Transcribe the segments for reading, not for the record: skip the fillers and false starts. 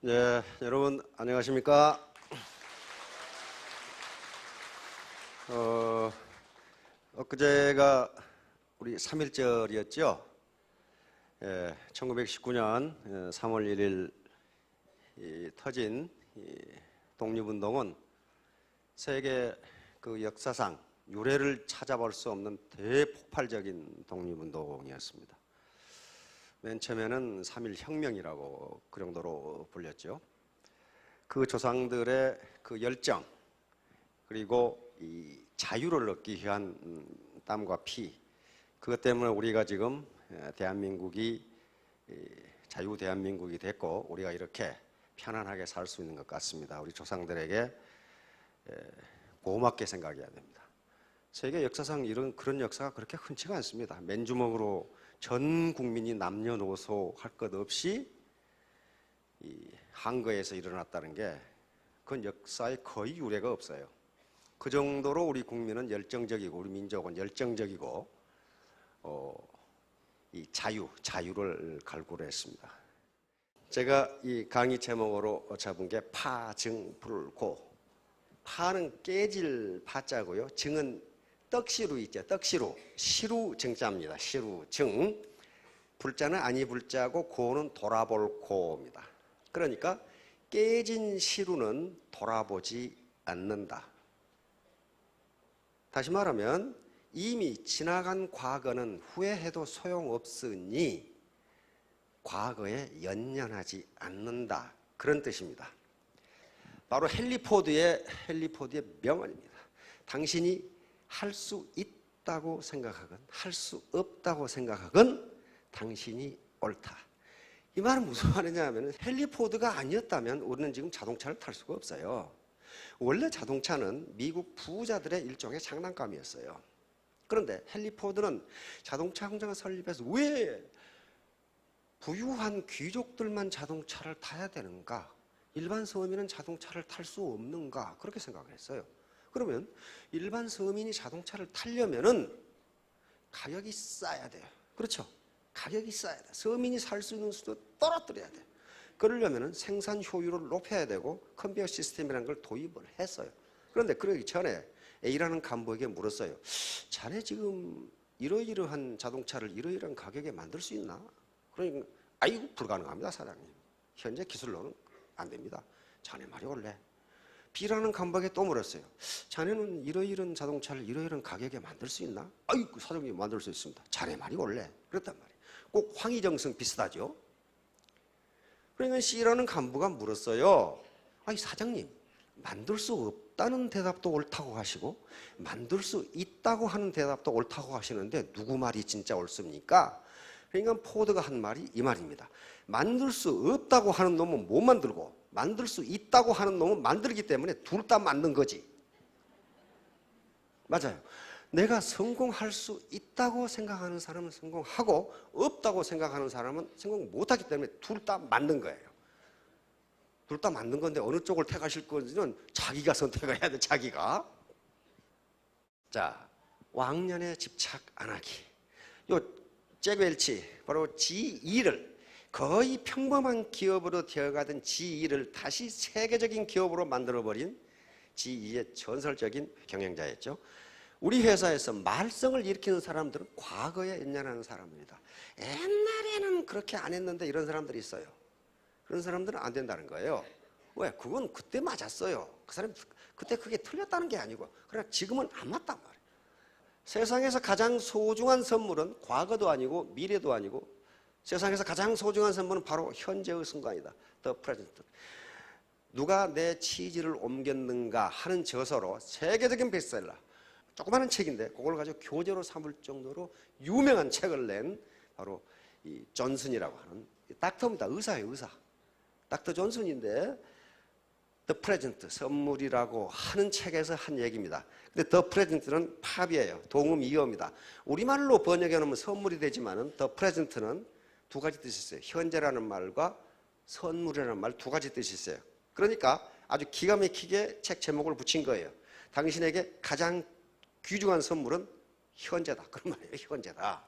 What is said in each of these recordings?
네, 여러분 안녕하십니까? 엊그제가 우리 3.1절이었죠. 1919년 3월 1일 터진 독립운동은 세계 그 역사상 유례를 찾아볼 수 없는 대폭발적인 독립운동이었습니다. 맨 처음에는 3.1 혁명이라고 그 정도로 불렸죠. 그 조상들의 그 열정, 그리고 이 자유를 얻기 위한 땀과 피, 그것 때문에 우리가 지금 대한민국이 자유 대한민국이 됐고 우리가 이렇게 편안하게 살 수 있는 것 같습니다. 우리 조상들에게 고맙게 생각해야 됩니다. 세계 역사상 그런 역사가 그렇게 흔치가 않습니다. 맨주먹으로 전 국민이 남녀노소 할 것 없이 이 한거에서 일어났다는 게 그건 역사에 거의 유례가 없어요. 그 정도로 우리 국민은 열정적이고 우리 민족은 열정적이고 이 자유를 갈구를 했습니다. 제가 이 강의 제목으로 잡은 게 파증불고, 파는 깨질 파자고요. 증은 떡시루 있죠. 떡시루. 시루 증자입니다. 시루 증. 불자는 아니 불자고 고는 돌아볼 고입니다. 그러니까 깨진 시루는 돌아보지 않는다. 다시 말하면 이미 지나간 과거는 후회해도 소용없으니 과거에 연연하지 않는다. 그런 뜻입니다. 바로 헨리 포드의 명언입니다. 당신이 할 수 있다고 생각하건 할 수 없다고 생각하건 당신이 옳다. 이 말은 무슨 말이냐 하면 헨리 포드가 아니었다면 우리는 지금 자동차를 탈 수가 없어요. 원래 자동차는 미국 부자들의 일종의 장난감이었어요. 그런데 헨리 포드는 자동차 공장을 설립해서 왜 부유한 귀족들만 자동차를 타야 되는가? 일반 서민은 자동차를 탈 수 없는가? 그렇게 생각을 했어요. 그러면 일반 서민이 자동차를 타려면은 가격이 싸야 돼요. 그렇죠? 가격이 싸야 돼. 서민이 살 수 있는 수도 떨어뜨려야 돼. 그러려면은 생산 효율을 높여야 되고 컨베이어 시스템이라는 걸 도입을 했어요. 그런데 그러기 전에 A라는 간부에게 물었어요. 자네 지금 이러이러한 자동차를 이러이러한 가격에 만들 수 있나? 그러니까 아이고 불가능합니다 사장님. 현재 기술로는 안 됩니다. 자네 말이 옳네. B라는 간부에게 또 물었어요. 자네는 이러이러한 자동차를 이러이러한 가격에 만들 수 있나? 아이고 사장님 만들 수 있습니다. 자네 말이 옳네. 그랬단 말이에요. 꼭 황희정성 비슷하죠? 그러니까 C라는 간부가 물었어요. 아니 사장님 만들 수 없다는 대답도 옳다고 하시고 만들 수 있다고 하는 대답도 옳다고 하시는데 누구 말이 진짜 옳습니까? 그러니까 포드가 한 말이 이 말입니다. 만들 수 없다고 하는 놈은 못 만들고 만들 수 있다고 하는 놈은 만들기 때문에 둘 다 만든 거지. 맞아요. 내가 성공할 수 있다고 생각하는 사람은 성공하고 없다고 생각하는 사람은 성공 못하기 때문에 둘 다 만든 거예요. 둘 다 만든 건데 어느 쪽을 택하실 건지는 자기가 선택해야 돼. 자기가. 자, 왕년에 집착 안 하기. 요 잭 웰치 바로 G2를 거의 평범한 기업으로 되어가던 G2를 다시 세계적인 기업으로 만들어버린 G2의 전설적인 경영자였죠. 우리 회사에서 말썽을 일으키는 사람들은 과거에 연연하는 사람입니다. 옛날에는 그렇게 안 했는데 이런 사람들이 있어요. 그런 사람들은 안 된다는 거예요. 왜? 그건 그때 맞았어요. 그 사람이 그때 그게 틀렸다는 게 아니고 그러나 지금은 안 맞단 말이에요. 세상에서 가장 소중한 선물은 과거도 아니고 미래도 아니고 세상에서 가장 소중한 선물은 바로 현재의 순간이다. The present. 누가 내 치즈를 옮겼는가 하는 저서로 세계적인 베스트셀러. 조그마한 책인데 그걸 가지고 교재로 삼을 정도로 유명한 책을 낸 바로 이 존슨이라고 하는 닥터입니다. 의사예요, 의사. 닥터 존슨인데 The Present, 선물이라고 하는 책에서 한 얘기입니다. 근데 The Present는 팝이에요. 동음 이어입니다. 우리말로 번역해 놓으면 선물이 되지만은 The Present는 두 가지 뜻이 있어요. 현재라는 말과 선물이라는 말 두 가지 뜻이 있어요. 그러니까 아주 기가 막히게 책 제목을 붙인 거예요. 당신에게 가장 귀중한 선물은 현재다. 그런 말이에요. 현재다.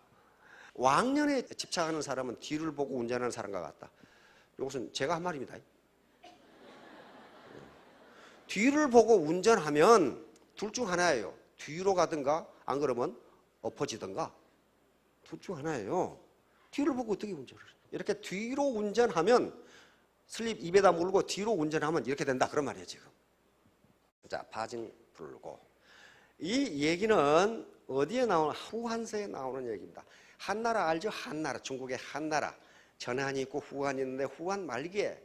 왕년에 집착하는 사람은 뒤를 보고 운전하는 사람과 같다. 이것은 제가 한 말입니다. 뒤를 보고 운전하면 둘 중 하나예요. 뒤로 가든가 안 그러면 엎어지든가. 둘 중 하나예요. 뒤를 보고 어떻게 운전을 해요? 이렇게 뒤로 운전하면 슬립 입에다 물고 뒤로 운전하면 이렇게 된다 그런 말이에요 지금. 자, 파징 불고. 이 얘기는 어디에 나오는, 후한서에 나오는 얘기입니다. 한나라 알죠? 한나라, 중국의 한나라. 전한이 있고 후한이 있는데 후한 말기에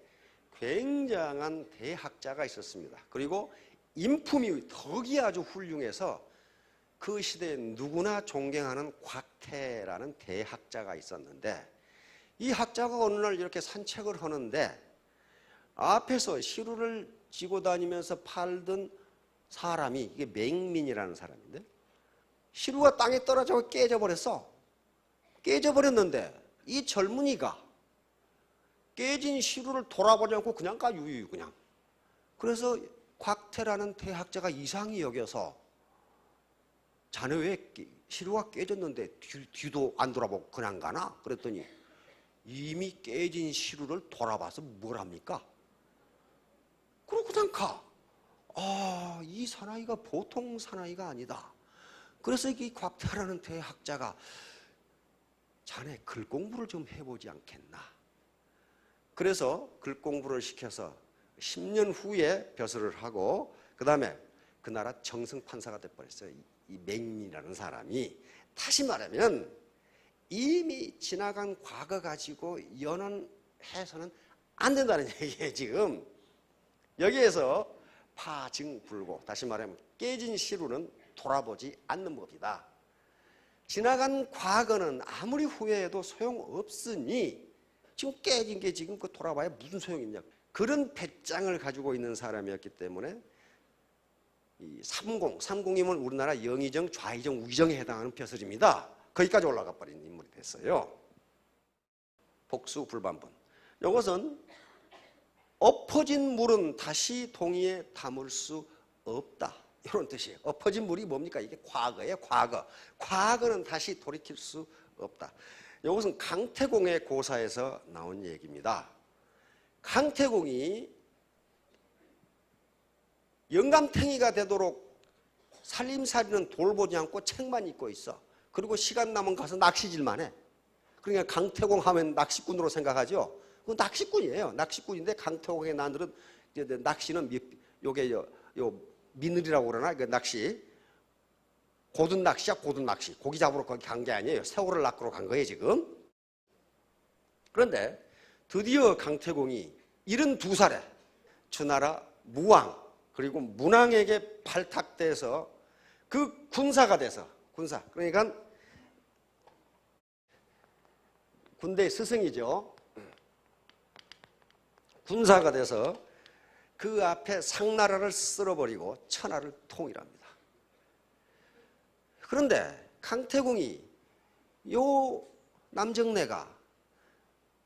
굉장한 대학자가 있었습니다. 그리고 인품이 덕이 아주 훌륭해서 그 시대에 누구나 존경하는 곽태라는 대학자가 있었는데, 이 학자가 어느 날 이렇게 산책을 하는데 앞에서 시루를 지고 다니면서 팔던 사람이, 이게 맹민이라는 사람인데, 시루가 땅에 떨어져 깨져버렸어. 깨져버렸는데 이 젊은이가 깨진 시루를 돌아보지 않고 그냥 가, 유유 그냥. 그래서 곽태라는 대학자가 이상히 여겨서, 자네 왜 시루가 깨졌는데 뒤도 안 돌아보고 그냥 가나? 그랬더니 이미 깨진 시루를 돌아봐서 뭘 합니까? 그러고 그냥 가. 아, 이 사나이가 보통 사나이가 아니다. 그래서 이 곽태라는 대학자가 자네 글 공부를 좀 해보지 않겠나. 그래서 글 공부를 시켜서 10년 후에 벼슬을 하고, 그 다음에 그 나라 정승판사가 돼버렸어요. 이 맹민이라는 사람이. 다시 말하면 이미 지나간 과거 가지고 연원해서는 안 된다는 얘기예요 지금. 여기에서 파증불고, 다시 말하면 깨진 시루는 돌아보지 않는 법이다. 지나간 과거는 아무리 후회해도 소용없으니 지금 깨진 게 지금 그 돌아봐야 무슨 소용이 있냐. 그런 배짱을 가지고 있는 사람이었기 때문에 이 삼공이면 우리나라 영의정, 좌의정, 우의정에 해당하는 벼슬입니다. 거기까지 올라가 버린 인물이 됐어요. 복수불반분. 이것은 엎어진 물은 다시 동이에 담을 수 없다, 이런 뜻이에요. 엎어진 물이 뭡니까? 이게 과거예요. 과거. 과거는 다시 돌이킬 수 없다. 이것은 강태공의 고사에서 나온 얘기입니다. 강태공이 영감탱이가 되도록 살림살이는 돌보지 않고 책만 읽고 있어. 그리고 시간 남은 가서 낚시질만 해. 그러니까 강태공 하면 낚시꾼으로 생각하죠. 그건 낚시꾼이에요. 낚시꾼인데 강태공의 나늘은 낚시는 요게 요 미늘이라고 그러나, 그 낚시 고든 낚시야. 고든 낚시. 고기 잡으러 거기 간 게 아니에요. 새우를 낚으러 간 거예요 지금. 그런데 드디어 강태공이 72살에 주나라 무왕 그리고 문왕에게 발탁돼서 그 군사가 돼서, 군사 그러니까 군대 스승이죠. 군사가 돼서 그 앞에 상나라를 쓸어버리고 천하를 통일합니다. 그런데 강태공이 요 남정네가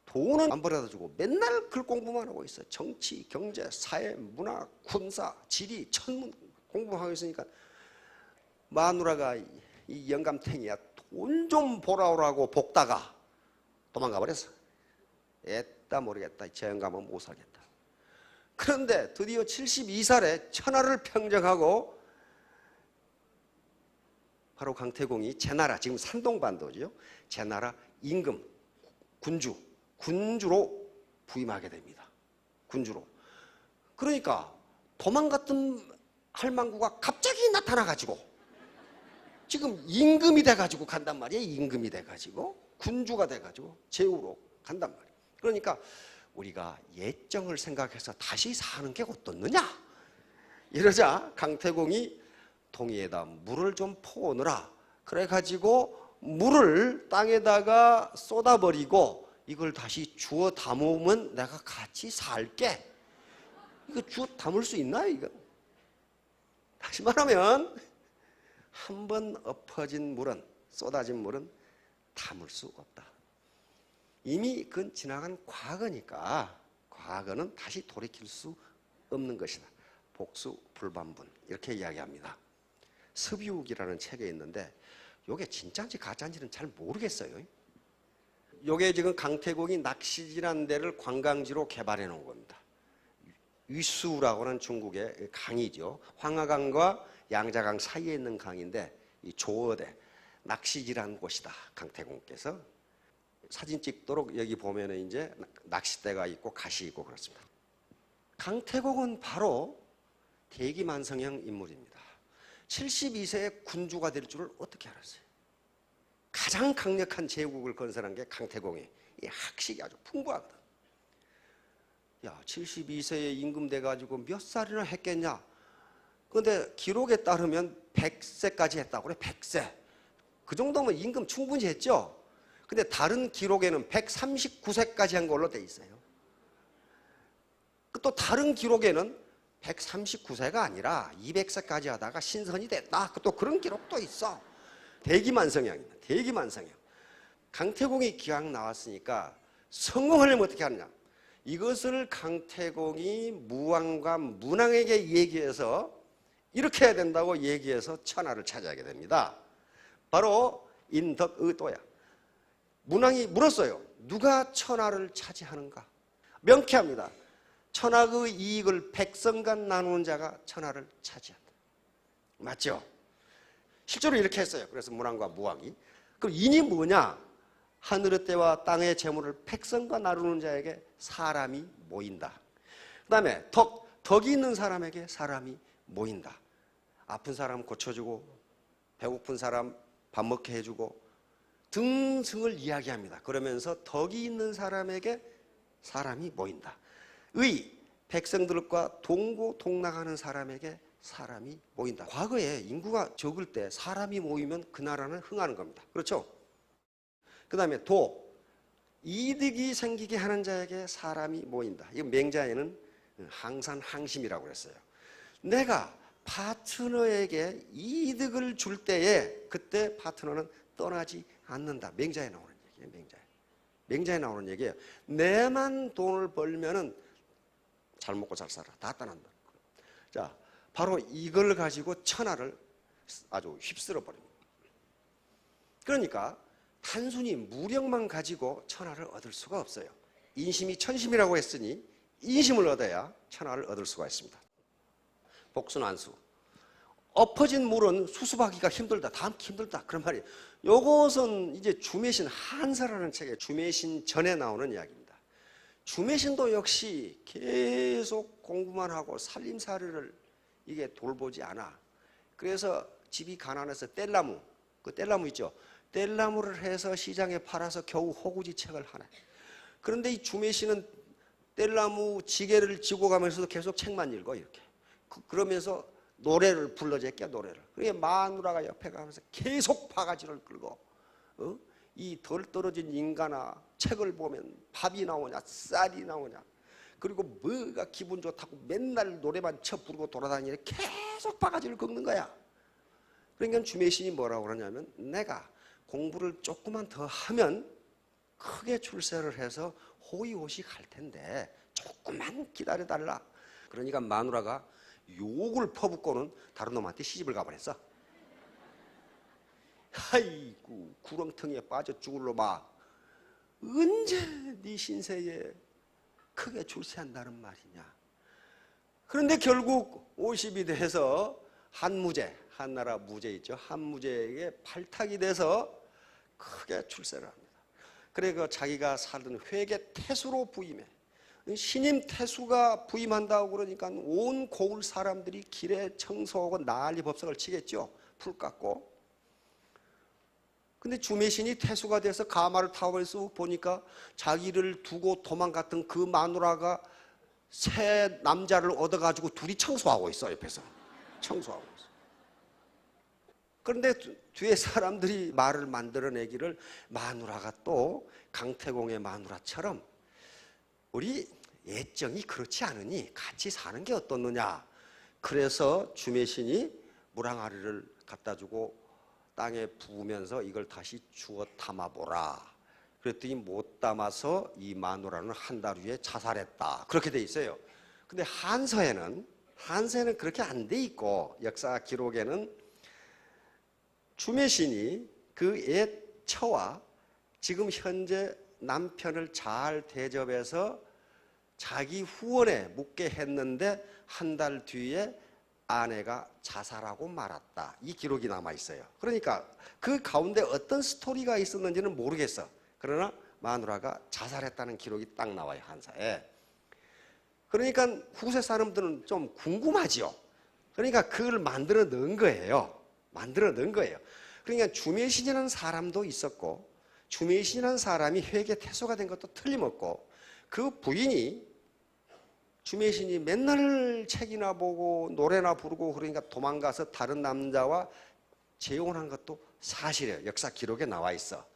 돈은 안 벌어다주고 맨날 글 공부만 하고 있어. 정치, 경제, 사회, 문화, 군사, 지리, 천문 공부하고 있으니까 마누라가 이 영감탱이야 돈 좀 보라오라고 볶다가 도망가 버렸어. 애따 모르겠다. 저 영감은 못 살겠다. 그런데 드디어 72살에 천하를 평정하고, 바로 강태공이 제나라, 지금 산동반도죠. 제나라 임금, 군주로 부임하게 됩니다. 군주로. 그러니까 도망갔던 할망구가 갑자기 나타나가지고 지금 임금이 돼가지고 간단 말이에요. 임금이 돼가지고 군주가 돼가지고 제후로 간단 말이에요. 그러니까 우리가 예정을 생각해서 다시 사는 게 어떻느냐, 이러자 강태공이 동이에다 물을 좀 퍼오느라 그래가지고 물을 땅에다가 쏟아버리고, 이걸 다시 주워 담으면 내가 같이 살게. 이거 주워 담을 수 있나요 이거? 다시 말하면 한 번 엎어진 물은, 쏟아진 물은 담을 수 없다. 이미 그건 지나간 과거니까 과거는 다시 돌이킬 수 없는 것이다. 복수불반분, 이렇게 이야기합니다. 섭유욱이라는 책에 있는데 이게 진짜인지 가짜인지는 잘 모르겠어요. 이게 지금 강태공이 낚시질한 데를 관광지로 개발해 놓은 겁니다. 위수라고 하는 중국의 강이죠. 황하강과 양자강 사이에 있는 강인데 이 조어대 낚시질한 곳이다. 강태공께서 사진 찍도록 여기 보면은 이제 낚싯대가 있고 갓이 있고 그렇습니다. 강태공은 바로 대기만성형 인물입니다. 72세의 군주가 될 줄을 어떻게 알았어요? 가장 강력한 제국을 건설한 게 강태공이 이 학식이 아주 풍부하거든. 야, 72세에 임금 돼가지고 몇 살이나 했겠냐? 그런데 기록에 따르면 100세까지 했다고 그래. 100세. 그 정도면 임금 충분히 했죠. 근데 다른 기록에는 139세까지 한 걸로 돼 있어요. 또 다른 기록에는 139세가 아니라 200세까지 하다가 신선이 됐다. 또 그런 기록도 있어. 대기만성형입니다. 대기만성형. 강태공이 기왕 나왔으니까 성공하려면 어떻게 하느냐? 이것을 강태공이 무왕과 문왕에게 얘기해서 이렇게 해야 된다고 얘기해서 천하를 차지하게 됩니다. 바로 인덕의도야. 문왕이 물었어요. 누가 천하를 차지하는가? 명쾌합니다. 천하의 이익을 백성과 나누는 자가 천하를 차지한다. 맞죠? 실제로 이렇게 했어요. 그래서 문왕과 무왕이. 그럼 인이 뭐냐? 하늘의 때와 땅의 재물을 백성과 나누는 자에게 사람이 모인다. 그 다음에 덕이 있는 사람에게 사람이 모인다. 아픈 사람 고쳐주고 배고픈 사람 밥 먹게 해주고 등승을 이야기합니다. 그러면서 덕이 있는 사람에게 사람이 모인다. 의, 백성들과 동고동락하는 사람에게 사람이 모인다. 과거에 인구가 적을 때 사람이 모이면 그 나라는 흥하는 겁니다. 그렇죠? 그 다음에 도, 이득이 생기게 하는 자에게 사람이 모인다. 이거 맹자에는 항산 항심이라고 그랬어요. 내가 파트너에게 이득을 줄 때에 그때 파트너는 떠나지 않는다. 맹자에 나오는 얘기예요. 맹자에 나오는 얘기예요. 내만 돈을 벌면은 잘 먹고 잘 살아. 다 떠난다. 자, 바로 이걸 가지고 천하를 아주 휩쓸어 버립니다. 그러니까 단순히 무력만 가지고 천하를 얻을 수가 없어요. 인심이 천심이라고 했으니 인심을 얻어야 천하를 얻을 수가 있습니다. 복순환수. 엎어진 물은 수습하기가 힘들다. 담기 힘들다. 그런 말이에요. 요것은 이제 주매신 한서라는 책에 주매신 전에 나오는 이야기입니다. 주매신도 역시 계속 공부만 하고 살림살이를 이게 돌보지 않아. 그래서 집이 가난해서 뗄나무, 그 뗄나무 있죠? 뗄나무를 해서 시장에 팔아서 겨우 호구지책을 하네. 그런데 이 주매신은 뗄나무 지게를 지고 가면서도 계속 책만 읽어 이렇게. 그러면서 노래를 불러제껴 노래를. 그게 마누라가 옆에 가면서 계속 바가지를 끌고 이 덜 떨어진 인간아 책을 보면 밥이 나오냐 쌀이 나오냐 그리고 뭐가 기분 좋다고 맨날 노래만 쳐 부르고 돌아다니는 계속 바가지를 긁는 거야. 그러니까 주매신이 뭐라고 그러냐면 내가 공부를 조금만 더 하면 크게 출세를 해서 호의호식 할 텐데 조금만 기다려달라. 그러니까 마누라가 욕을 퍼붓고는 다른 놈한테 시집을 가버렸어. 아이고 구렁텅이에 빠져 죽을 놈아. 언제 네 신세에 크게 출세한다는 말이냐. 그런데 결국 50이 돼서 한무제, 한나라 무제 있죠. 한무제에게 발탁이 돼서 크게 출세를 합니다. 그래 자기가 살던 회계 태수로 부임해. 신임 태수가 부임한다고 그러니까 온 고을 사람들이 길에 청소하고 난리 법석을 치겠죠. 풀 깎고. 근데 주매신이 태수가 돼서 가마를 타고 쑥 보니까 자기를 두고 도망갔던 그 마누라가 새 남자를 얻어가지고 둘이 청소하고 있어. 옆에서 청소하고 있어. 그런데 뒤에 사람들이 말을 만들어내기를 마누라가 또 강태공의 마누라처럼 우리 애정이 그렇지 않으니 같이 사는 게 어떻느냐. 그래서 주매신이 무랑아리를 갖다 주고 땅에 부으면서 이걸 다시 주워 담아보라. 그랬더니 못 담아서 이 마누라는 한 달 후에 자살했다. 그렇게 돼 있어요. 근데 한서에는 그렇게 안 돼 있고 역사 기록에는 주매신이 그 옛 처와 지금 현재 남편을 잘 대접해서 자기 후원에 묻게 했는데 한 달 뒤에 아내가 자살하고 말았다. 이 기록이 남아 있어요. 그러니까 그 가운데 어떤 스토리가 있었는지는 모르겠어. 그러나 마누라가 자살했다는 기록이 딱 나와요, 한사에. 그러니까 후세 사람들은 좀 궁금하지요. 그러니까 그걸 만들어 넣은 거예요. 만들어 넣은 거예요. 그러니까 주매신이라는 사람도 있었고, 주매신이라는 사람이 회개 퇴소가 된 것도 틀림없고, 그 부인이 주매신이 맨날 책이나 보고 노래나 부르고 그러니까 도망가서 다른 남자와 재혼한 것도 사실이에요. 역사 기록에 나와 있어.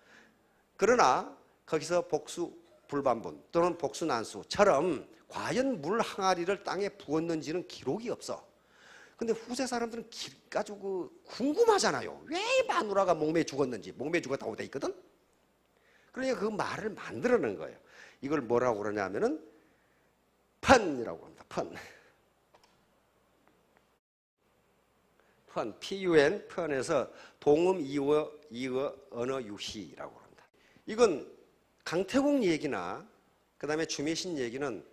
그러나 거기서 복수 불반분 또는 복수 난수처럼 과연 물 항아리를 땅에 부었는지는 기록이 없어. 근데 후세 사람들은 아주 궁금하잖아요. 왜 마누라가 목매에 죽었는지. 목매에 죽었다고 돼 있거든. 그러니까 그 말을 만들어낸 거예요. 이걸 뭐라고 그러냐면은 펀이라고 합니다. 펀, PUN, 펀에서 동음 이어 언어 유희라고 합니다. 이건 강태공 얘기나 그 다음에 주매신 얘기는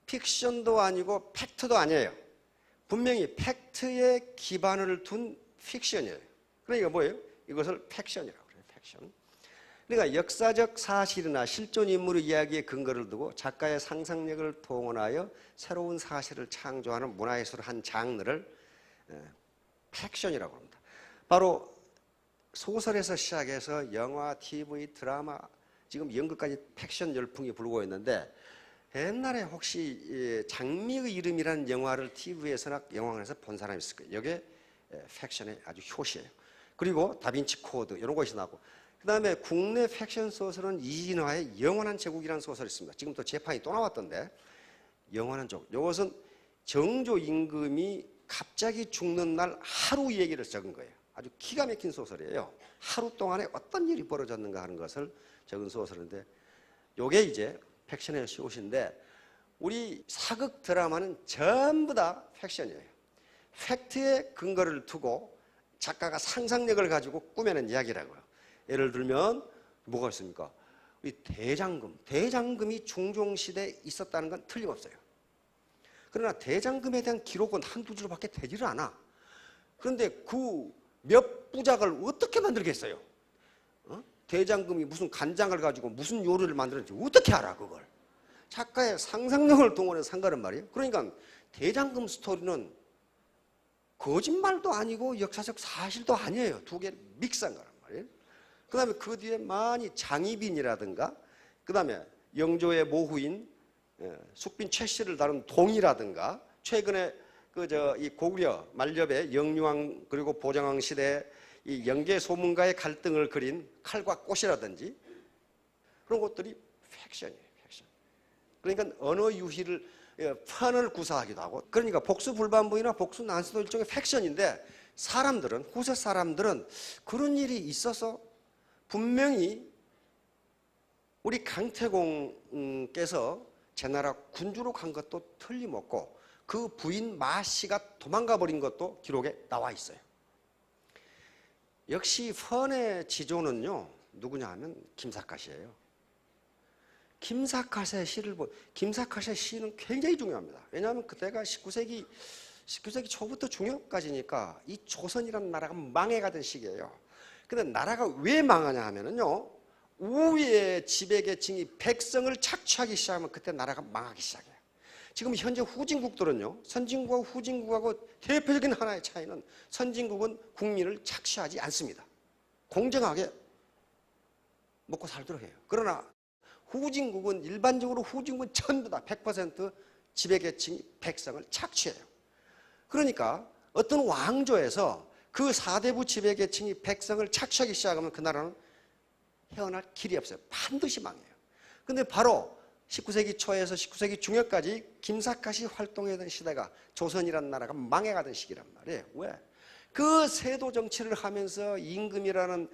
픽션도 아니고 팩트도 아니에요. 분명히 팩트에 기반을 둔 픽션이에요. 그러니까 뭐예요? 이것을 팩션이라고 그래요. 팩션. 그러니까 역사적 사실이나 실존 인물의 이야기에 근거를 두고 작가의 상상력을 동원하여 새로운 사실을 창조하는 문화예술 한 장르를 팩션이라고 합니다. 바로 소설에서 시작해서 영화, TV, 드라마, 지금 연극까지 팩션 열풍이 불고 있는데, 옛날에 혹시 장미의 이름이라는 영화를 TV에서나 영화관에서 본 사람이 있을 거예요. 이게 팩션의 아주 효시예요. 그리고 다빈치 코드 이런 것이 나오고, 그 다음에 국내 팩션 소설은 이진화의 영원한 제국이라는 소설이 있습니다. 지금 또 재판이 또 나왔던데, 영원한 제국. 이것은 정조 임금이 갑자기 죽는 날 하루 얘기를 적은 거예요. 아주 기가 막힌 소설이에요. 하루 동안에 어떤 일이 벌어졌는가 하는 것을 적은 소설인데, 이게 이제 팩션의 시옷인데, 우리 사극 드라마는 전부 다 팩션이에요. 팩트에 근거를 두고 작가가 상상력을 가지고 꾸며낸 이야기라고요. 예를 들면 뭐가 있습니까? 우리 대장금이 중종시대에 있었다는 건 틀림없어요. 그러나 대장금에 대한 기록은 한두 줄밖에 되지를 않아. 그런데 그 몇 부작을 어떻게 만들겠어요? 대장금이 무슨 간장을 가지고 무슨 요리를 만들었는지 어떻게 알아, 그걸? 작가의 상상력을 동원해서 산 거란 말이에요. 그러니까 대장금 스토리는 거짓말도 아니고 역사적 사실도 아니에요. 두 개를 믹스한 거란 말이에요. 그 다음에 그 뒤에 많이 장희빈이라든가, 그 다음에 영조의 모후인 숙빈 최씨를 다룬 동이라든가, 최근에 이 고구려 말엽의 영유왕 그리고 보정왕 시대 이 영계 소문가의 갈등을 그린 칼과 꽃이라든지 그런 것들이 팩션이에요. 팩션. 그러니까 언어 유희를 판을 구사하기도 하고, 그러니까 복수 불반부이나 복수 난수도 일종의 팩션인데, 사람들은 후세 사람들은 그런 일이 있어서 분명히 우리 강태공께서 제나라 군주로 간 것도 틀림없고, 그 부인 마씨가 도망가 버린 것도 기록에 나와 있어요. 역시 펀의 지조는요, 누구냐 하면 김사갓이에요. 김사갓의 시는 굉장히 중요합니다. 왜냐하면 그때가 19세기 초부터 중엽까지니까 이 조선이라는 나라가 망해가던 시기예요. 근데 나라가 왜 망하냐 하면은요, 우위의 지배계층이 백성을 착취하기 시작하면 그때 나라가 망하기 시작해요. 지금 현재 후진국들은요, 선진국하고 후진국하고 대표적인 하나의 차이는, 선진국은 국민을 착취하지 않습니다. 공정하게 먹고 살도록 해요. 그러나 후진국은 일반적으로 전부 다 100% 지배계층이 백성을 착취해요. 그러니까 어떤 왕조에서 그 사대부 지배계층이 백성을 착취하기 시작하면 그 나라는 헤어날 길이 없어요. 반드시 망해요. 근데 바로 19세기 초에서 19세기 중엽까지 김사갓이 활동하던 시대가 조선이라는 나라가 망해가던 시기란 말이에요. 왜? 그 세도 정치를 하면서 임금은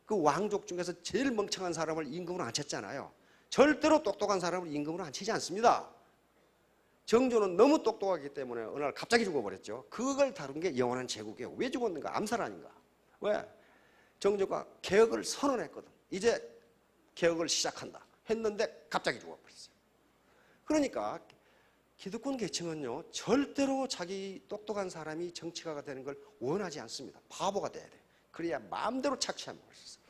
그 왕족 중에서 제일 멍청한 사람을 임금으로 앉혔잖아요. 절대로 똑똑한 사람을 임금으로 앉히지 않습니다. 정조는 너무 똑똑하기 때문에 어느 날 갑자기 죽어버렸죠. 그걸 다룬 게 영원한 제국이에요. 왜 죽었는가? 암살 아닌가? 왜? 정조가 개혁을 선언했거든. 이제 개혁을 시작한다 했는데 갑자기 죽어버렸어요. 그러니까 기득권 계층은요, 절대로 자기 똑똑한 사람이 정치가가 되는 걸 원하지 않습니다. 바보가 돼야 돼. 그래야 마음대로 착취하면 할 수 있어요.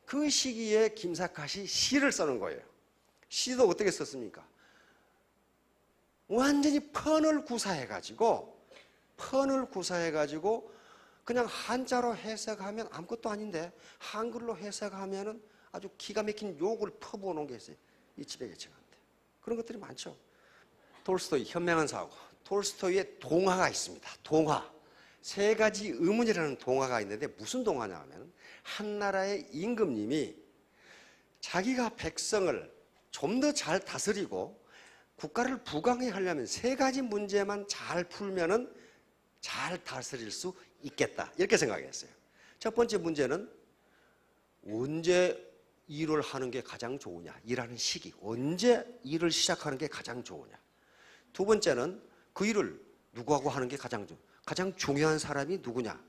그 시기에 김사갓이 시를 써는 거예요. 시도 어떻게 썼습니까? 완전히 펀을 구사해가지고 그냥 한자로 해석하면 아무것도 아닌데 한글로 해석하면 아주 기가 막힌 욕을 퍼부어 놓은 게 있어요. 이 지배계층한테. 그런 것들이 많죠. 톨스토이, 현명한 사고. 톨스토이의 동화가 있습니다. 동화. 세 가지 의문이라는 동화가 있는데 무슨 동화냐 하면 한 나라의 임금님이 자기가 백성을 좀 더 잘 다스리고 국가를 부강히 하려면 세 가지 문제만 잘 풀면은 잘 다스릴 수 있겠다. 이렇게 생각했어요. 첫 번째 문제는 언제 일을 하는 게 가장 좋으냐. 일하는 시기. 언제 일을 시작하는 게 가장 좋으냐. 두 번째는 그 일을 누구하고 하는 게 가장 중요한 사람이 누구냐.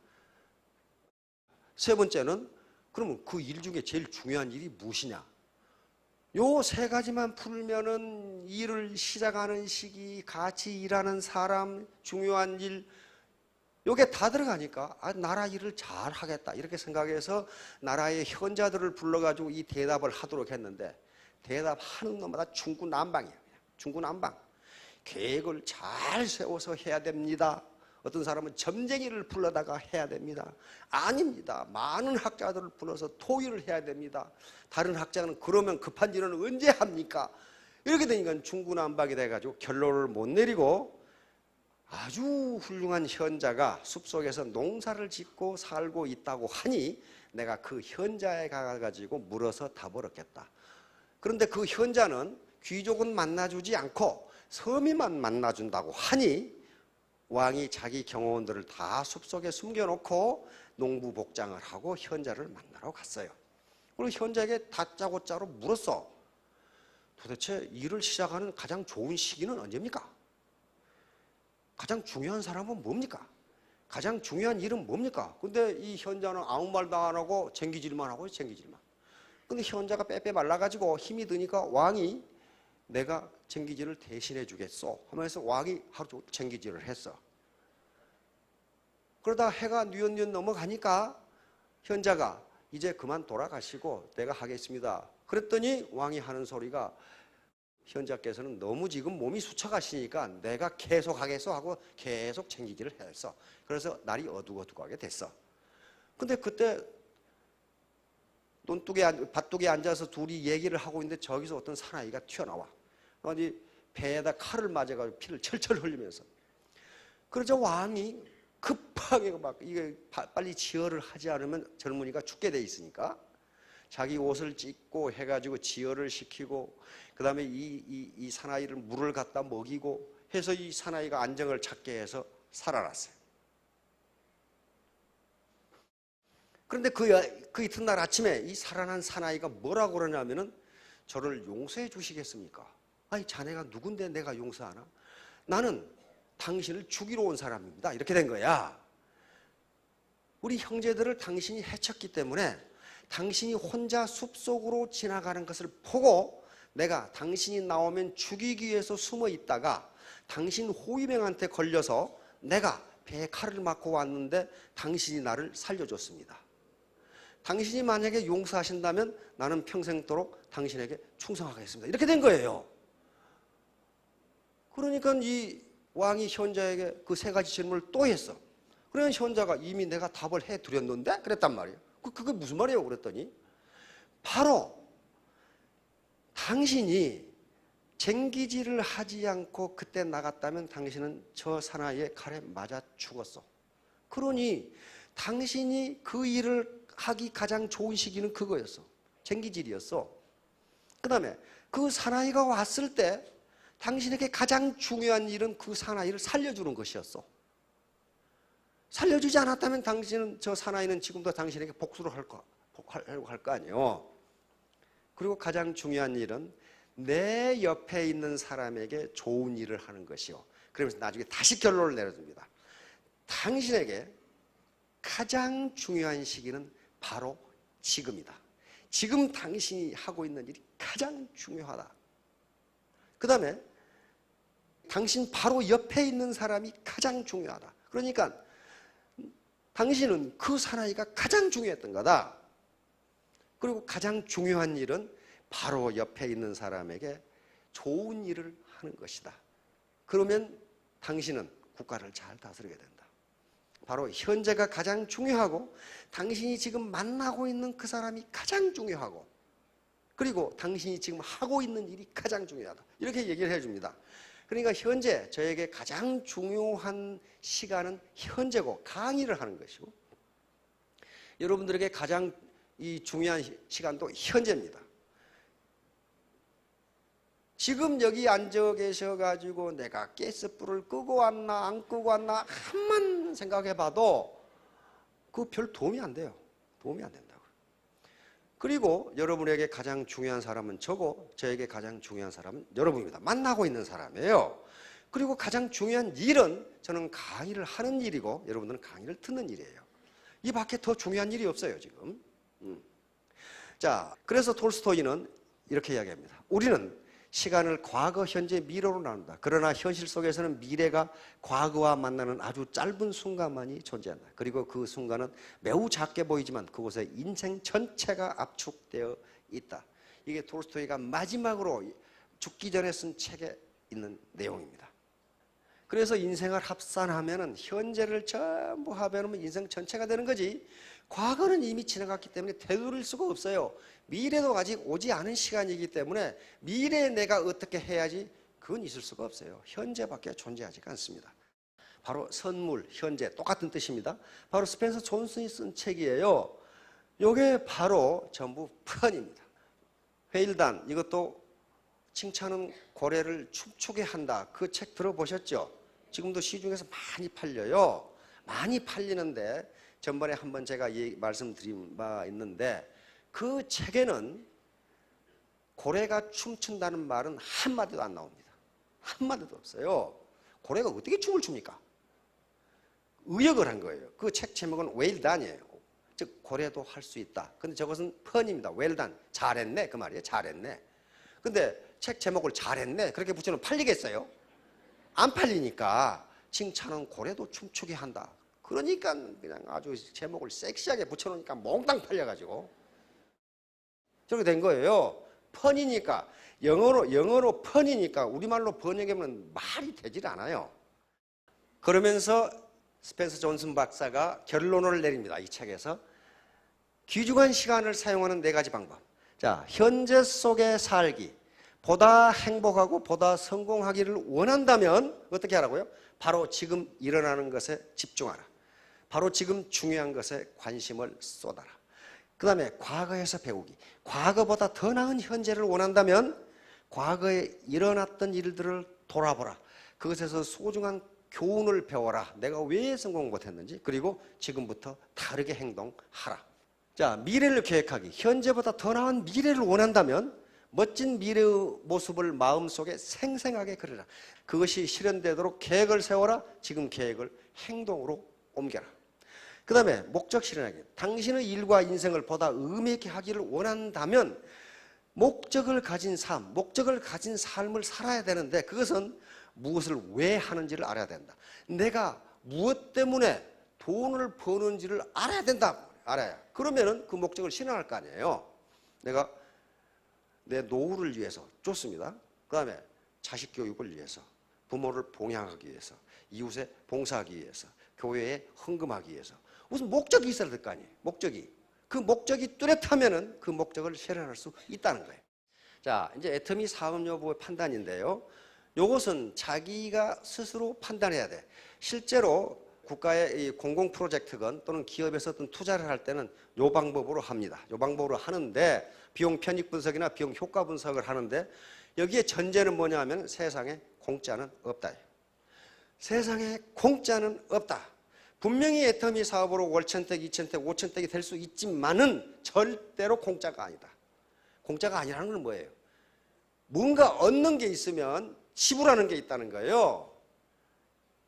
세 번째는 그러면 그 일 중에 제일 중요한 일이 무엇이냐. 요 세 가지만 풀면은 일을 시작하는 시기, 같이 일하는 사람, 중요한 일, 요게 다 들어가니까 나라 일을 잘 하겠다 이렇게 생각해서 나라의 현자들을 불러가지고 이 대답을 하도록 했는데 대답하는 놈마다 중구난방이에요. 중구난방. 계획을 잘 세워서 해야 됩니다. 어떤 사람은 점쟁이를 불러다가 해야 됩니다. 아닙니다. 많은 학자들을 불러서 토의를 해야 됩니다. 다른 학자는 그러면 급한 일은 언제 합니까? 이렇게 되니까 중구난방이 돼가지고 결론을 못 내리고 아주 훌륭한 현자가 숲속에서 농사를 짓고 살고 있다고 하니 내가 그 현자에 가가지고 물어서 답을 얻겠다. 그런데 그 현자는 귀족은 만나주지 않고 서민만 만나준다고 하니 왕이 자기 경호원들을 다 숲속에 숨겨놓고 농부 복장을 하고 현자를 만나러 갔어요. 그리고 현자에게 다짜고짜로 물었어. 도대체 일을 시작하는 가장 좋은 시기는 언제입니까? 가장 중요한 사람은 뭡니까? 가장 중요한 일은 뭡니까? 근데 이 현자는 아무 말도 안 하고 쟁기질만 하고 쟁기질만. 근데 현자가 빼빼 말라가지고 힘이 드니까 왕이 내가 쟁기질을 대신해 주겠소 하면서 왕이 하루 종일 쟁기질을 했어. 그러다 해가 뉘엿뉘엿 넘어가니까 현자가 이제 그만 돌아가시고 내가 하겠습니다. 그랬더니 왕이 하는 소리가 현자께서는 너무 지금 몸이 수쳐가시니까 내가 계속 하겠어 하고 계속 쟁기질을 했어. 그래서 날이 어둑어둑하게 됐어. 근데 그때 밭둑에 앉아서 둘이 얘기를 하고 있는데 저기서 어떤 사나이가 튀어나와. 아니 배에다 칼을 맞아가지고 피를 철철 흘리면서. 그러자 왕이 급하게 막 이게 빨리 지혈을 하지 않으면 젊은이가 죽게 돼 있으니까 자기 옷을 찢고 해가지고 지혈을 시키고 그 다음에 이 사나이를 물을 갖다 먹이고 해서 이 사나이가 안정을 찾게 해서 살아났어요. 그런데 그 이튿날 아침에 이 살아난 사나이가 뭐라고 그러냐면은 저를 용서해 주시겠습니까? 아니 자네가 누군데 내가 용서하나? 나는 당신을 죽이러 온 사람입니다. 이렇게 된 거야. 우리 형제들을 당신이 해쳤기 때문에 당신이 혼자 숲속으로 지나가는 것을 보고 내가 당신이 나오면 죽이기 위해서 숨어 있다가 당신 호위병한테 걸려서 내가 배에 칼을 맞고 왔는데 당신이 나를 살려줬습니다. 당신이 만약에 용서하신다면 나는 평생도록 당신에게 충성하겠습니다. 이렇게 된 거예요. 그러니까 이 왕이 현자에게 그 세 가지 질문을 또 했어. 그러면 현자가 이미 내가 답을 해드렸는데? 그랬단 말이에요. 그게 무슨 말이에요? 그랬더니 바로 당신이 쟁기질을 하지 않고 그때 나갔다면 당신은 저 사나이의 칼에 맞아 죽었어. 그러니 당신이 그 일을 하기 가장 좋은 시기는 그거였어. 쟁기질이었어. 그 다음에 그 사나이가 왔을 때 당신에게 가장 중요한 일은 그 사나이를 살려주는 것이었어. 살려주지 않았다면 당신은 저 사나이는 지금도 당신에게 복수를 하려고 할 거 아니에요. 그리고 가장 중요한 일은 내 옆에 있는 사람에게 좋은 일을 하는 것이요. 그러면서 나중에 다시 결론을 내려줍니다. 당신에게 가장 중요한 시기는 바로 지금이다. 지금 당신이 하고 있는 일이 가장 중요하다. 그 다음에 당신 바로 옆에 있는 사람이 가장 중요하다. 그러니까 당신은 그 사나이가 가장 중요했던 거다. 그리고 가장 중요한 일은 바로 옆에 있는 사람에게 좋은 일을 하는 것이다. 그러면 당신은 국가를 잘 다스리게 된다. 바로 현재가 가장 중요하고 당신이 지금 만나고 있는 그 사람이 가장 중요하고 그리고 당신이 지금 하고 있는 일이 가장 중요하다. 이렇게 얘기를 해줍니다. 그러니까 현재 저에게 가장 중요한 시간은 현재고 강의를 하는 것이고 여러분들에게 가장 중요한 시간도 현재입니다. 지금 여기 앉아 계셔가지고 내가 가스불을 끄고 왔나 안 끄고 왔나 한만 생각해 봐도 그 별 도움이 안 돼요. 도움이 안 된다고. 그리고 여러분에게 가장 중요한 사람은 저고 저에게 가장 중요한 사람은 여러분입니다. 만나고 있는 사람이에요. 그리고 가장 중요한 일은 저는 강의를 하는 일이고 여러분들은 강의를 듣는 일이에요. 이 밖에 더 중요한 일이 없어요 지금. 자, 그래서 톨스토이는 이렇게 이야기합니다. 우리는 시간을 과거, 현재, 미래로 나눈다. 그러나 현실 속에서는 미래가 과거와 만나는 아주 짧은 순간만이 존재한다. 그리고 그 순간은 매우 작게 보이지만 그곳에 인생 전체가 압축되어 있다. 이게 톨스토이가 마지막으로 죽기 전에 쓴 책에 있는 내용입니다. 그래서 인생을 합산하면 현재를 전부 합해놓으면 인생 전체가 되는 거지 과거는 이미 지나갔기 때문에 되돌릴 수가 없어요. 미래도 아직 오지 않은 시간이기 때문에 미래에 내가 어떻게 해야지 그건 있을 수가 없어요. 현재밖에 존재하지가 않습니다. 바로 선물, 현재 똑같은 뜻입니다. 바로 스펜서 존슨이 쓴 책이에요. 이게 바로 전부 펀입니다. 회일단 이것도 칭찬은 고래를 춤추게 한다. 그 책 들어보셨죠? 지금도 시중에서 많이 팔려요. 많이 팔리는데 전번에 한번 제가 말씀드린 바 있는데 그 책에는 고래가 춤춘다는 말은 한마디도 안 나옵니다. 한마디도 없어요. 고래가 어떻게 춤을 춥니까? 의역을 한 거예요. 그 책 제목은 웨일단이에요. 즉 고래도 할 수 있다. 근데 저것은 펀입니다. 웨일단. 잘했네 그 말이에요. 잘했네. 근데 책 제목을 잘했네 그렇게 붙여놓으면 팔리겠어요? 안 팔리니까 칭찬은 고래도 춤추게 한다. 그러니까 그냥 아주 제목을 섹시하게 붙여놓으니까 몽땅 팔려가지고 저렇게 된 거예요. 펀이니까 영어로 펀이니까 우리말로 번역하면 말이 되질 않아요. 그러면서 스펜서 존슨 박사가 결론을 내립니다. 이 책에서 귀중한 시간을 사용하는 4가지 방법. 자, 현재 속에 살기. 보다 행복하고 보다 성공하기를 원한다면 어떻게 하라고요? 바로 지금 일어나는 것에 집중하라. 바로 지금 중요한 것에 관심을 쏟아라. 그 다음에 과거에서 배우기. 과거보다 더 나은 현재를 원한다면 과거에 일어났던 일들을 돌아보라. 그것에서 소중한 교훈을 배워라. 내가 왜 성공 못했는지. 그리고 지금부터 다르게 행동하라. 자, 미래를 계획하기. 현재보다 더 나은 미래를 원한다면 멋진 미래의 모습을 마음속에 생생하게 그려라. 그것이 실현되도록 계획을 세워라. 지금 계획을 행동으로 옮겨라. 그 다음에 목적 실현하기. 당신의 일과 인생을 보다 의미 있게 하기를 원한다면 목적을 가진 삶, 목적을 가진 삶을 살아야 되는데 그것은 무엇을 왜 하는지를 알아야 된다. 내가 무엇 때문에 돈을 버는지를 알아야 된다. 알아야. 그러면은 그 목적을 실현할 거 아니에요. 내가 내 노후를 위해서 좋습니다. 그 다음에 자식 교육을 위해서, 부모를 봉양하기 위해서, 이웃에 봉사하기 위해서, 교회에 헌금하기 위해서 무슨 목적이 있어야 될 거 아니에요. 목적이. 그 목적이 뚜렷하면은 그 목적을 실현할 수 있다는 거예요. 자, 이제 애터미 사업 여부의 판단인데요. 이것은 자기가 스스로 판단해야 돼. 실제로 국가의 이 공공 프로젝트건 또는 기업에서 어떤 투자를 할 때는 이 방법으로 합니다. 이 방법으로 하는데 비용 편익 분석이나 비용 효과 분석을 하는데 여기에 전제는 뭐냐면 세상에 공짜는 없다. 세상에 공짜는 없다. 분명히 애터미 사업으로 월천택, 이천택, 오천택이 될 수 있지만은 절대로 공짜가 아니다. 공짜가 아니라는 건 뭐예요? 뭔가 얻는 게 있으면 지불하는 게 있다는 거예요.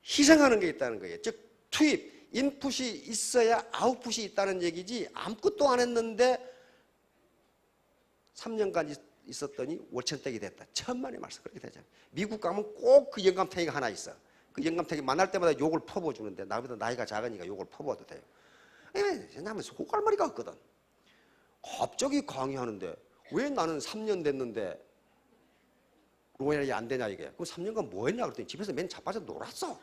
희생하는 게 있다는 거예요. 즉 투입, 인풋이 있어야 아웃풋이 있다는 얘기지 아무것도 안 했는데 3년간 있었더니 월천댁이 됐다. 천만의 말씀 그렇게 되잖아요. 미국 가면 꼭 그 영감탱이가 하나 있어. 그 영감탱이 만날 때마다 욕을 퍼부어주는데 나보다 나이가 작으니까 욕을 퍼부어도 돼요. 왜냐하면 속알머리가 없거든. 갑자기 강의하는데 왜 나는 3년 됐는데 로얄이 안 되냐 이게. 그 3년간 뭐 했냐 그랬더니 집에서 맨 자빠져 놀았어.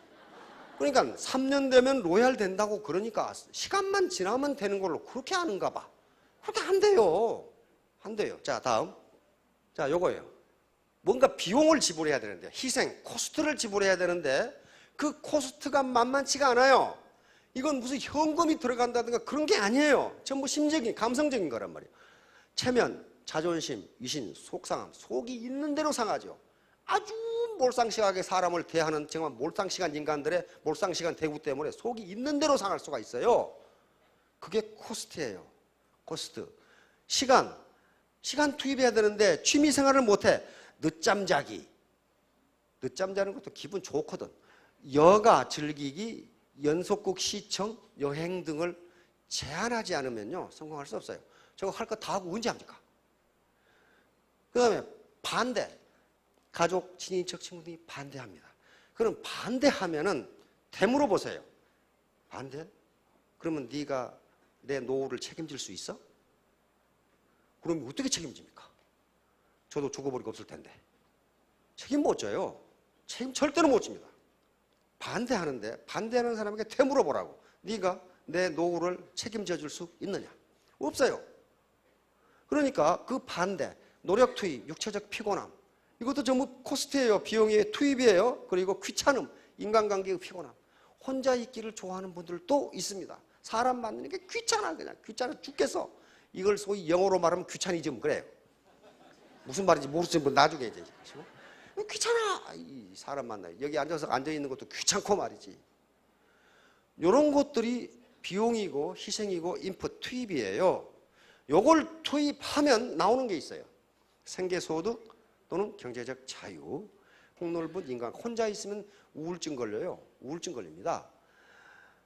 그러니까 3년 되면 로얄 된다고 그러니까 시간만 지나면 되는 걸로 그렇게 하는가 봐. 그렇게 안 돼요. 안 돼요. 자, 다음. 자, 요거예요. 뭔가 비용을 지불해야 되는데, 희생, 코스트를 지불해야 되는데 그 코스트가 만만치가 않아요. 이건 무슨 현금이 들어간다든가 그런 게 아니에요. 전부 심적인, 감성적인 거란 말이에요. 체면, 자존심, 위신, 속상함, 속이 있는 대로 상하죠. 아주 몰상식하게 사람을 대하는 정말 몰상식한 인간들의 몰상식한 대우 때문에 속이 있는 대로 상할 수가 있어요. 그게 코스트예요. 코스트. 시간 투입해야 되는데 취미생활을 못해. 늦잠 자기. 늦잠 자는 것도 기분 좋거든. 여가 즐기기, 연속극 시청, 여행 등을 제한하지 않으면요 성공할 수 없어요. 저거 할 거 다 하고 언제 합니까? 그 다음에 반대. 가족, 친인척, 친구들이 반대합니다. 그럼 반대하면은 되물어 보세요. 반대? 그러면 네가 내 노후를 책임질 수 있어? 그럼 어떻게 책임집니까? 저도 죽어버리고 없을 텐데. 책임 못 져요. 책임 절대로 못 집니다. 반대하는데 반대하는 사람에게 되물어 보라고. 네가 내 노후를 책임져 줄 수 있느냐? 없어요. 그러니까 그 반대, 노력 투입, 육체적 피곤함 이것도 전부 코스트예요. 비용의 투입이에요. 그리고 귀찮음, 인간관계의 피곤함. 혼자 있기를 좋아하는 분들도 있습니다. 사람 만나는 게 귀찮아. 그냥 귀찮아 죽겠어. 이걸 소위 영어로 말하면 귀차니즘 그래요. 무슨 말인지 모르시는 분 나중에 이제 귀찮아. 이 사람 만나요. 여기 앉아서 앉아있는 것도 귀찮고 말이지. 이런 것들이 비용이고 희생이고 인풋 투입이에요. 요걸 투입하면 나오는 게 있어요. 생계소득 또는 경제적 자유. 폭넓은 인간. 혼자 있으면 우울증 걸려요. 우울증 걸립니다.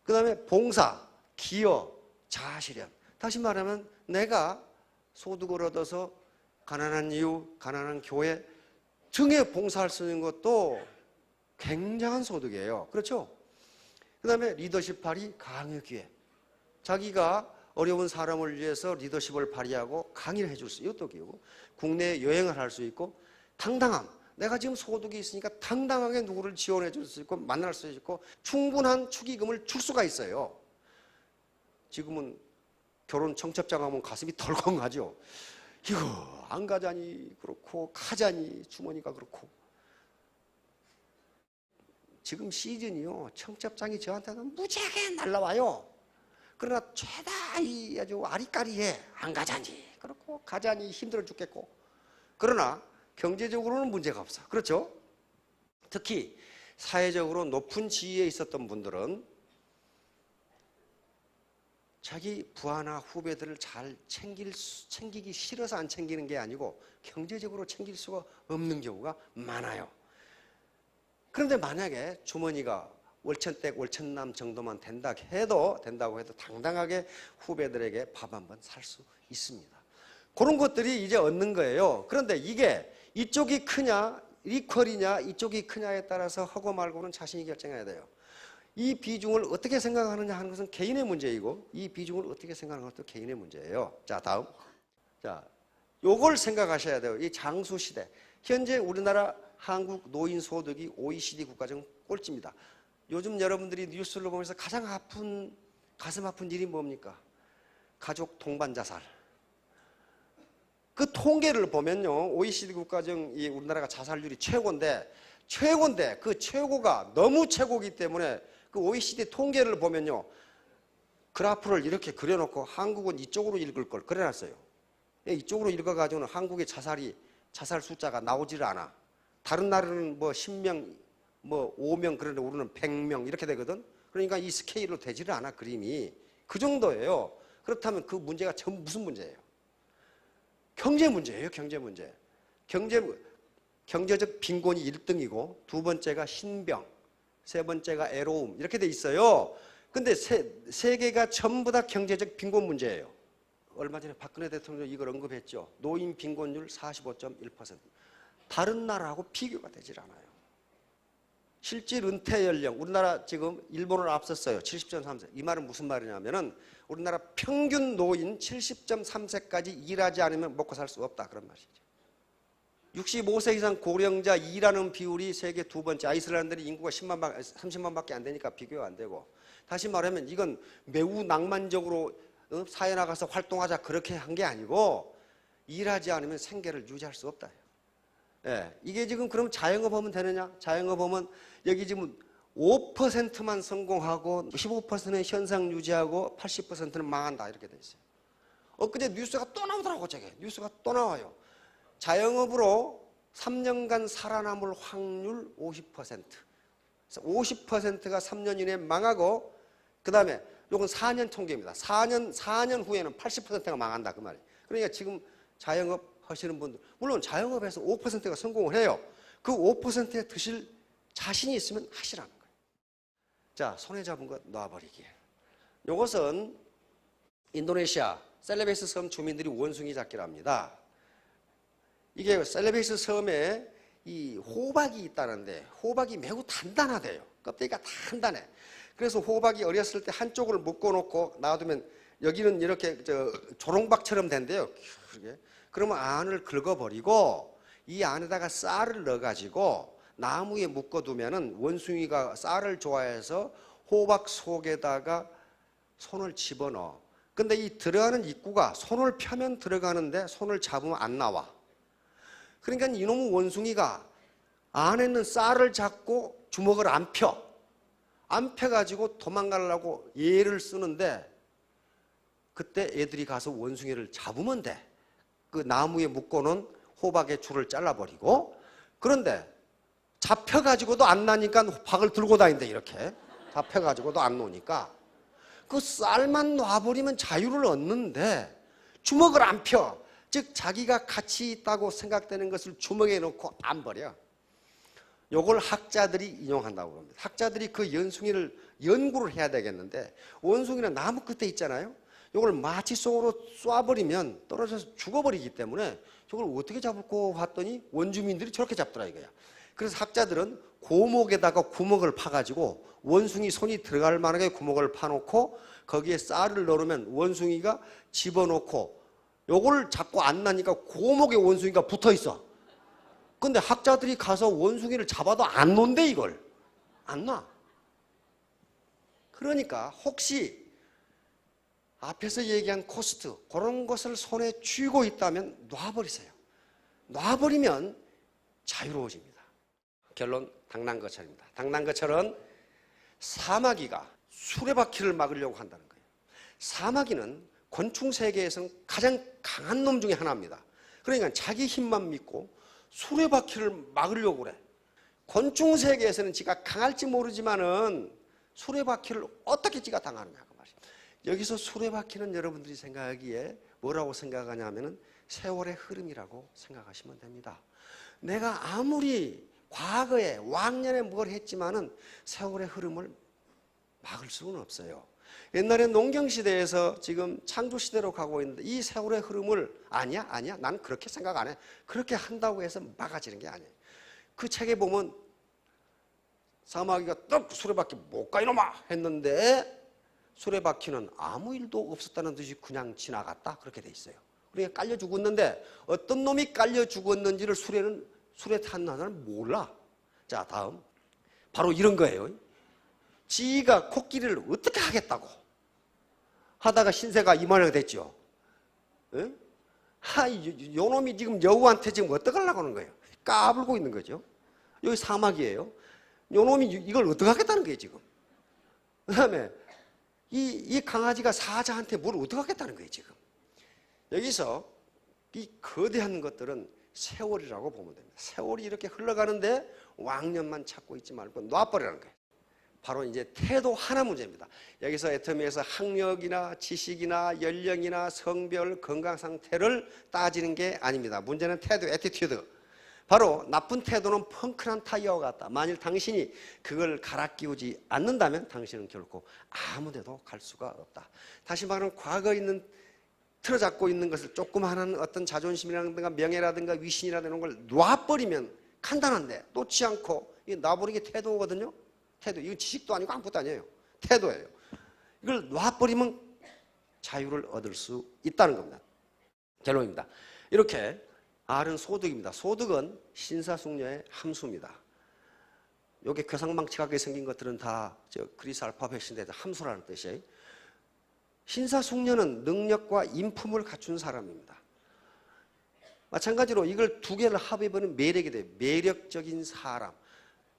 그 다음에 봉사, 기여, 자아실현. 다시 말하면 내가 소득을 얻어서 가난한 이웃, 가난한 교회 등에 봉사할 수 있는 것도 굉장한 소득이에요. 그렇죠? 그 다음에 리더십 발휘, 강의 기회. 자기가 어려운 사람을 위해서 리더십을 발휘하고 강의를 해줄 수 이것도 기회고, 국내 여행을 할 수 있고, 당당함. 내가 지금 소득이 있으니까 당당하게 누구를 지원해 줄 수 있고 만날 수 있고 충분한 축의금을 줄 수가 있어요. 지금은 결혼 청첩장 하면 가슴이 덜컹하죠. 이거 안 가자니 그렇고 가자니 주머니가 그렇고. 지금 시즌이요. 청첩장이 저한테는 무지하게 날라와요. 그러나 죄다 아주 아리까리해. 안 가자니 그렇고 가자니 힘들어 죽겠고. 그러나 경제적으로는 문제가 없어. 그렇죠? 특히 사회적으로 높은 지위에 있었던 분들은 자기 부하나 후배들을 잘 챙기기 싫어서 안 챙기는 게 아니고 경제적으로 챙길 수가 없는 경우가 많아요. 그런데 만약에 주머니가 월천댁, 월천남 정도만 된다고 해도 당당하게 후배들에게 밥 한 번 살 수 있습니다. 그런 것들이 이제 얻는 거예요. 그런데 이게 이쪽이 크냐, 이퀄이냐, 이쪽이 크냐에 따라서 하고 말고는 자신이 결정해야 돼요. 이 비중을 어떻게 생각하느냐 하는 것은 개인의 문제이고 이 비중을 어떻게 생각하는 것도 개인의 문제예요. 자, 다음. 자, 요걸 생각하셔야 돼요. 이 장수 시대. 현재 우리나라 한국 노인 소득이 OECD 국가 중 꼴찌입니다. 요즘 여러분들이 뉴스를 보면서 가장 가슴 아픈 일이 뭡니까? 가족 동반 자살. 그 통계를 보면요, OECD 국가 중 이 우리나라가 자살률이 최고인데 그 최고가 너무 최고이기 때문에 그 OECD 통계를 보면요, 그래프를 이렇게 그려놓고 한국은 이쪽으로 읽을 걸 그려놨어요. 이쪽으로 읽어가지고는 한국의 자살 숫자가 나오지를 않아. 다른 나라는 뭐 10명, 뭐 5명 그러는데 우리는 100명 이렇게 되거든. 그러니까 이 스케일로 되지를 않아, 그림이. 그 정도예요. 그렇다면 그 문제가 전부 무슨 문제예요? 경제 문제예요, 경제 문제. 경제적 빈곤이 1등이고 두 번째가 신병, 세 번째가 애로움 이렇게 돼 있어요. 근데 세 개가 전부 다 경제적 빈곤 문제예요. 얼마 전에 박근혜 대통령이 이걸 언급했죠. 노인 빈곤율 45.1%. 다른 나라하고 비교가 되질 않아요. 실질 은퇴 연령, 우리나라 지금 일본을 앞섰어요. 70.3세. 이 말은 무슨 말이냐면은 우리나라 평균 노인 70.3세까지 일하지 않으면 먹고 살 수 없다. 그런 말이죠. 65세 이상 고령자 일하는 비율이 세계 두 번째. 아이슬란드는 인구가 30만밖에 안 되니까 비교가 안 되고. 다시 말하면 이건 매우 낭만적으로 사회 나가서 활동하자 그렇게 한 게 아니고 일하지 않으면 생계를 유지할 수 없다. 예, 이게 지금 그럼 자영업 하면 되느냐? 자영업 하면 여기 지금 5%만 성공하고 15%는 현상 유지하고 80%는 망한다 이렇게 돼 있어요. 엊그제 뉴스가 또 나오더라고. 저게 뉴스가 또 나와요. 자영업으로 3년간 살아남을 확률 50%. 50%가 3년 이내에 망하고 그 다음에 이건 4년 통계입니다. 4년 후에는 80%가 망한다 그 말이에요. 그러니까 지금 자영업 하시는 분들 물론 자영업에서 5%가 성공을 해요. 그 5%에 드실 자신이 있으면 하시라는 거예요. 자, 손에 잡은 것 놔버리기. 이것은 인도네시아 셀레베이스 섬 주민들이 원숭이 잡기를 합니다. 이게 셀레베이스 섬에 이 호박이 있다는데 호박이 매우 단단하대요. 껍데기가 단단해. 그래서 호박이 어렸을 때 한쪽을 묶어놓고 놔두면 여기는 이렇게 조롱박처럼 된대요. 그러면 안을 긁어버리고 이 안에다가 쌀을 넣어가지고 나무에 묶어두면은 원숭이가 쌀을 좋아해서 호박 속에다가 손을 집어넣어. 근데 이 들어가는 입구가 손을 펴면 들어가는데 손을 잡으면 안 나와. 그러니까 이놈의 원숭이가 안에 있는 쌀을 잡고 주먹을 안 펴. 안 펴가지고 도망가려고 예를 쓰는데 그때 애들이 가서 원숭이를 잡으면 돼. 그 나무에 묶어놓은 호박의 줄을 잘라버리고. 그런데 잡혀가지고도 안 나니까 박을 들고 다닌대. 이렇게 잡혀가지고도 안 노니까 그 쌀만 놔버리면 자유를 얻는데 주먹을 안 펴. 즉 자기가 가치 있다고 생각되는 것을 주먹에 넣고 안 버려. 요걸 학자들이 인용한다고 합니다. 학자들이 그 원숭이를 연구를 해야 되겠는데 원숭이는 나무 끝에 있잖아요. 이걸 마취송으로 쏴버리면 떨어져서 죽어버리기 때문에 이걸 어떻게 잡을까 봤더니 원주민들이 저렇게 잡더라 이거야. 그래서 학자들은 고목에다가 구멍을 파가지고 원숭이 손이 들어갈 만하게 구멍을 파놓고 거기에 쌀을 넣으면 원숭이가 집어넣고 요걸 잡고 안 나니까 고목에 원숭이가 붙어있어. 근데 학자들이 가서 원숭이를 잡아도 안 논대 이걸. 안 놔. 그러니까 혹시 앞에서 얘기한 코스트 그런 것을 손에 쥐고 있다면 놔버리세요. 놔버리면 자유로워집니다. 결론 당난거철입니다. 당난거철은 사마귀가 수레바퀴를 막으려고 한다는 거예요. 사마귀는 곤충 세계에서는 가장 강한 놈 중에 하나입니다. 그러니까 자기 힘만 믿고 수레바퀴를 막으려고 그래. 곤충 세계에서는 지가 강할지 모르지만은 수레바퀴를 어떻게 지가 당하느냐 그 말이에요. 여기서 수레바퀴는 여러분들이 생각하기에 뭐라고 생각하냐면은 세월의 흐름이라고 생각하시면 됩니다. 내가 아무리 과거에 왕년에 뭘 했지만은 세월의 흐름을 막을 수는 없어요. 옛날에 농경시대에서 지금 창조시대로 가고 있는데 이 세월의 흐름을 아니야 난 그렇게 생각 안 해. 그렇게 한다고 해서 막아지는 게 아니에요. 그 책에 보면 사마귀가 떡 수레바퀴 못 가 이놈아 했는데 수레바퀴는 아무 일도 없었다는 듯이 그냥 지나갔다 그렇게 돼 있어요. 그러니까 깔려 죽었는데 어떤 놈이 깔려 죽었는지를 수레 탄 사람은 몰라. 자, 다음 바로 이런 거예요. 지가 코끼리를 어떻게 하겠다고 하다가 신세가 이만하게 됐죠. 응? 요 놈이 지금 여우한테 지금 어떡하려고 하는 거예요? 까불고 있는 거죠. 여기 사막이에요. 요 놈이 이걸 어떻게 하겠다는 거예요 지금. 그 다음에 이 강아지가 사자한테 뭘 어떻게 하겠다는 거예요 지금. 여기서 이 거대한 것들은 세월이라고 보면 됩니다. 세월이 이렇게 흘러가는데 왕년만 찾고 있지 말고 놔버리라는 거예요. 바로 이제 태도 하나 문제입니다. 여기서 애터미에서 학력이나 지식이나 연령이나 성별, 건강 상태를 따지는 게 아닙니다. 문제는 태도, 애티튜드. 바로 나쁜 태도는 펑크난 타이어와 같다. 만일 당신이 그걸 갈아 끼우지 않는다면 당신은 결코 아무 데도 갈 수가 없다. 다시 말하면 과거에 있는 틀어잡고 있는 것을 조그마한 어떤 자존심이라든가 명예라든가 위신이라든가 이런 걸 놔버리면 간단한데 놓지 않고 이게 놔버리는 게 태도거든요. 태도. 이건 지식도 아니고 아무것도 아니에요. 태도예요. 이걸 놔버리면 자유를 얻을 수 있다는 겁니다. 결론입니다. 이렇게 R은 소득입니다. 소득은 신사숙녀의 함수입니다. 요게 교상망측하게 생긴 것들은 다 그리스 알파벳인데 함수라는 뜻이에요. 신사숙녀는 능력과 인품을 갖춘 사람입니다. 마찬가지로 이걸 두 개를 합해보면 매력이 돼요. 매력적인 사람.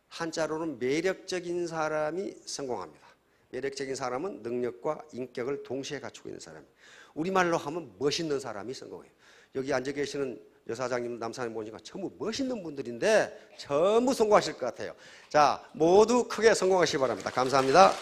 한자로는 매력적인 사람이 성공합니다. 매력적인 사람은 능력과 인격을 동시에 갖추고 있는 사람이에요. 우리말로 하면 멋있는 사람이 성공해요. 여기 앉아 계시는 여사장님, 남사님 보니까 전부 멋있는 분들인데 전부 성공하실 것 같아요. 자, 모두 크게 성공하시기 바랍니다. 감사합니다.